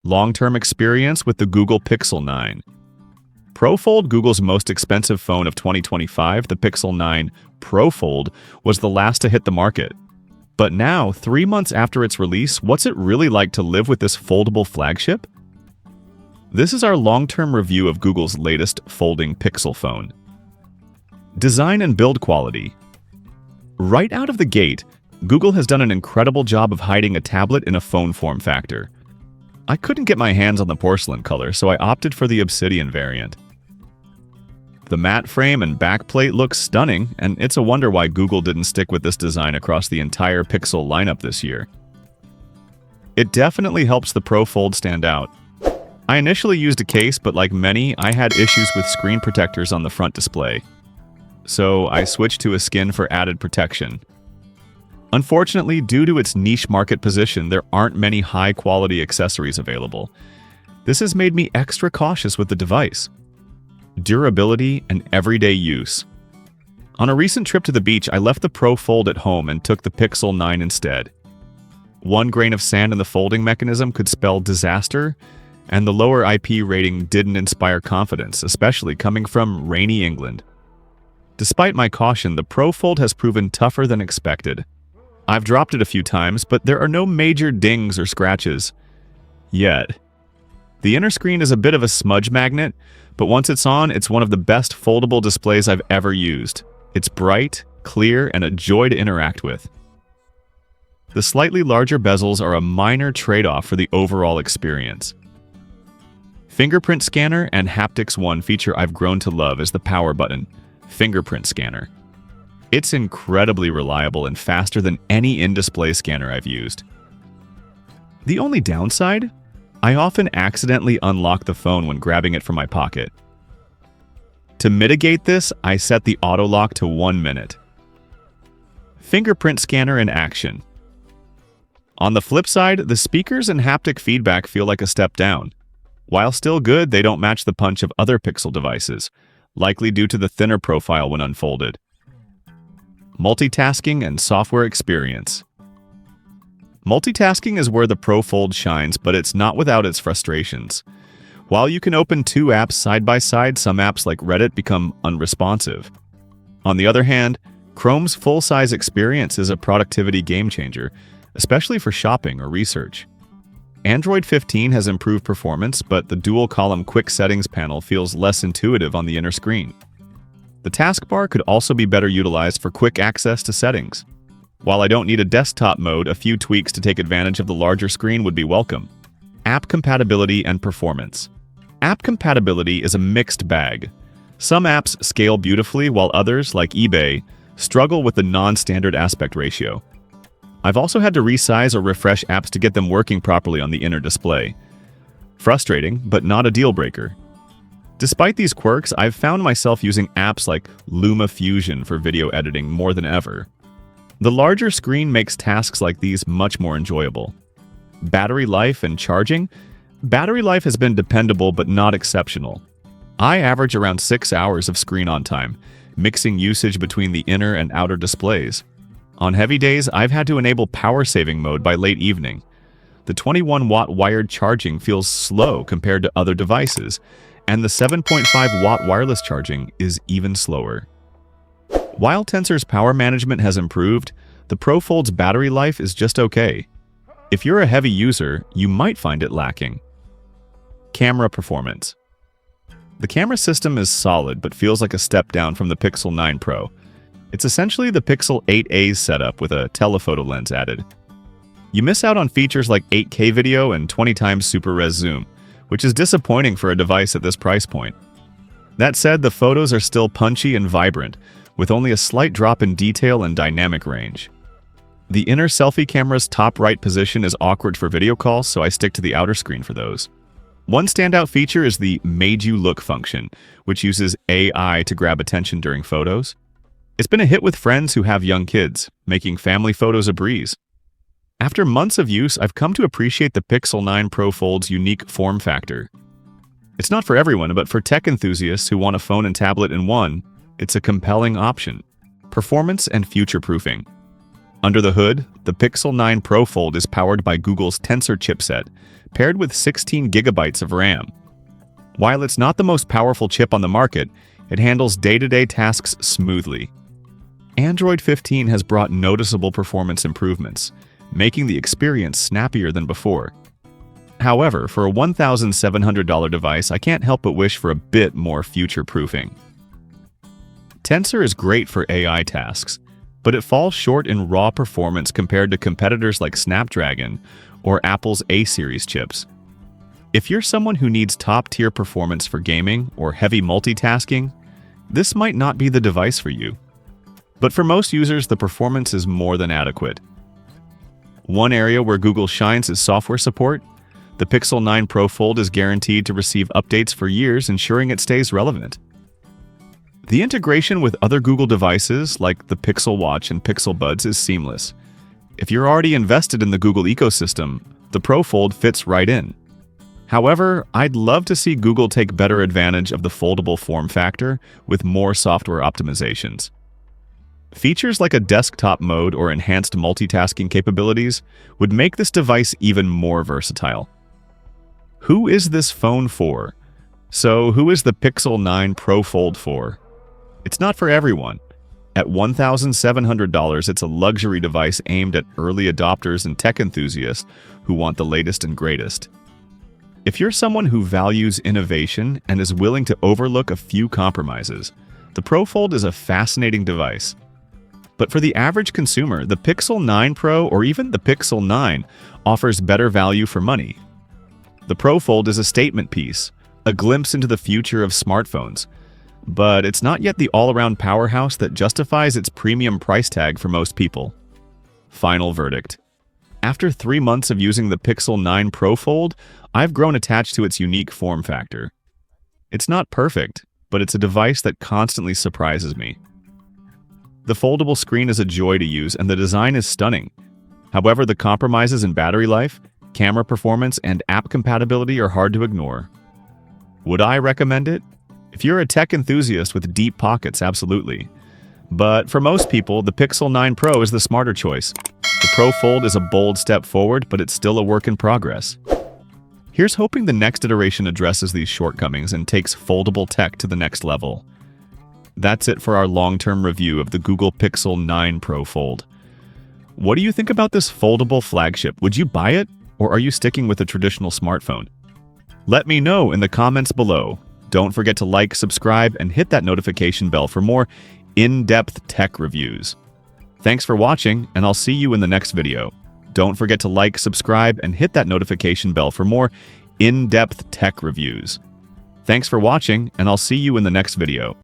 Long-term experience with the Google Pixel 9. ProFold, Google's most expensive phone of 2025, the Pixel 9 ProFold, was the last to hit the market. But now, 3 months after its release, what's it really like to live with this foldable flagship? This is our long-term review of Google's latest folding Pixel phone. Design and build quality. Right out of the gate, Google has done an incredible job of hiding a tablet in a phone form factor. I couldn't get my hands on the porcelain color, so I opted for the obsidian variant. The matte frame and backplate look stunning, and it's a wonder why Google didn't stick with this design across the entire Pixel lineup this year. It definitely helps the ProFold stand out. I initially used a case, but like many, I had issues with screen protectors on the front display. So I switched to a skin for added protection. Unfortunately, due to its niche market position, there aren't many high-quality accessories available. This has made me extra cautious with the device. Durability and everyday use. On a recent trip to the beach, I left the ProFold at home and took the Pixel 9 instead. 1 grain of sand in the folding mechanism could spell disaster, and the lower IP rating didn't inspire confidence, especially coming from rainy England. Despite my caution, the ProFold has proven tougher than expected. I've dropped it a few times, but there are no major dings or scratches. Yet. The inner screen is a bit of a smudge magnet, but once it's on, it's one of the best foldable displays I've ever used. It's bright, clear, and a joy to interact with. The slightly larger bezels are a minor trade-off for the overall experience. Fingerprint scanner and haptics. One feature I've grown to love is the power button, fingerprint scanner. It's incredibly reliable and faster than any in-display scanner I've used. The only downside? I often accidentally unlock the phone when grabbing it from my pocket. To mitigate this, I set the auto lock to 1 minute. Fingerprint scanner in action. On the flip side, the speakers and haptic feedback feel like a step down. While still good, they don't match the punch of other Pixel devices, likely due to the thinner profile when unfolded. Multitasking and software experience. Multitasking is where the ProFold shines, but it's not without its frustrations. While you can open 2 apps side by side, some apps like Reddit become unresponsive. On the other hand, Chrome's full-size experience is a productivity game-changer, especially for shopping or research. Android 15 has improved performance, but the dual-column quick settings panel feels less intuitive on the inner screen. The taskbar could also be better utilized for quick access to settings. While I don't need a desktop mode, a few tweaks to take advantage of the larger screen would be welcome. App compatibility and performance. App compatibility is a mixed bag. Some apps scale beautifully, while others, like eBay, struggle with the non-standard aspect ratio. I've also had to resize or refresh apps to get them working properly on the inner display. Frustrating, but not a deal breaker. Despite these quirks, I've found myself using apps like LumaFusion for video editing more than ever. The larger screen makes tasks like these much more enjoyable. Battery life and charging? Battery life has been dependable but not exceptional. I average around 6 hours of screen on time, mixing usage between the inner and outer displays. On heavy days, I've had to enable power saving mode by late evening. The 21-watt wired charging feels slow compared to other devices, and the 7.5-watt wireless charging is even slower. While Tensor's power management has improved, the ProFold's battery life is just okay. If you're a heavy user, you might find it lacking. Camera performance. The camera system is solid but feels like a step down from the Pixel 9 Pro. It's essentially the Pixel 8a's setup with a telephoto lens added. You miss out on features like 8K video and 20x super res zoom, which is disappointing for a device at this price point. That said, the photos are still punchy and vibrant, with only a slight drop in detail and dynamic range. The inner selfie camera's top right position is awkward for video calls, so I stick to the outer screen for those. One standout feature is the Made You Look function, which uses AI to grab attention during photos. It's been a hit with friends who have young kids, making family photos a breeze. After months of use, I've come to appreciate the Pixel 9 ProFold's unique form factor. It's not for everyone, but for tech enthusiasts who want a phone and tablet in one, it's a compelling option. Performance and future-proofing. Under the hood, the Pixel 9 Pro Fold is powered by Google's Tensor chipset, paired with 16 gigabytes of RAM. While it's not the most powerful chip on the market, it handles day-to-day tasks smoothly. Android 15 has brought noticeable performance improvements, making the experience snappier than before. However, for a $1,700 device, I can't help but wish for a bit more future-proofing. Tensor is great for AI tasks, but it falls short in raw performance compared to competitors like Snapdragon or Apple's A-series chips. If you're someone who needs top-tier performance for gaming or heavy multitasking, this might not be the device for you. But for most users, the performance is more than adequate. One area where Google shines is software support. The Pixel 9 Pro Fold is guaranteed to receive updates for years, ensuring it stays relevant. The integration with other Google devices like the Pixel Watch and Pixel Buds is seamless. If you're already invested in the Google ecosystem, the Pro Fold fits right in. However, I'd love to see Google take better advantage of the foldable form factor with more software optimizations. Features like a desktop mode or enhanced multitasking capabilities would make this device even more versatile. Who is this phone for? So, who is the Pixel 9 Pro Fold for? It's not for everyone. At $1,700, it's a luxury device aimed at early adopters and tech enthusiasts who want the latest and greatest. If you're someone who values innovation and is willing to overlook a few compromises, the Pro Fold is a fascinating device. But for the average consumer, the Pixel 9 Pro or even the Pixel 9 offers better value for money. The Pro Fold is a statement piece, a glimpse into the future of smartphones, but it's not yet the all-around powerhouse that justifies its premium price tag for most people. Final verdict. After 3 months of using the Pixel 9 Pro Fold, I've grown attached to its unique form factor. It's not perfect, but it's a device that constantly surprises me. The foldable screen is a joy to use and the design is stunning. However, the compromises in battery life, camera performance, and app compatibility are hard to ignore. Would I recommend it? If you're a tech enthusiast with deep pockets, absolutely. But for most people, the Pixel 9 Pro is the smarter choice. The Pro Fold is a bold step forward, but it's still a work in progress. Here's hoping the next iteration addresses these shortcomings and takes foldable tech to the next level. That's it for our long-term review of the Google Pixel 9 Pro Fold. What do you think about this foldable flagship? Would you buy it, or are you sticking with a traditional smartphone? Let me know in the comments below. Don't forget to like, subscribe, and hit that notification bell for more in-depth tech reviews. Thanks for watching, and I'll see you in the next video. Don't forget to like, subscribe, and hit that notification bell for more in-depth tech reviews. Thanks for watching, and I'll see you in the next video.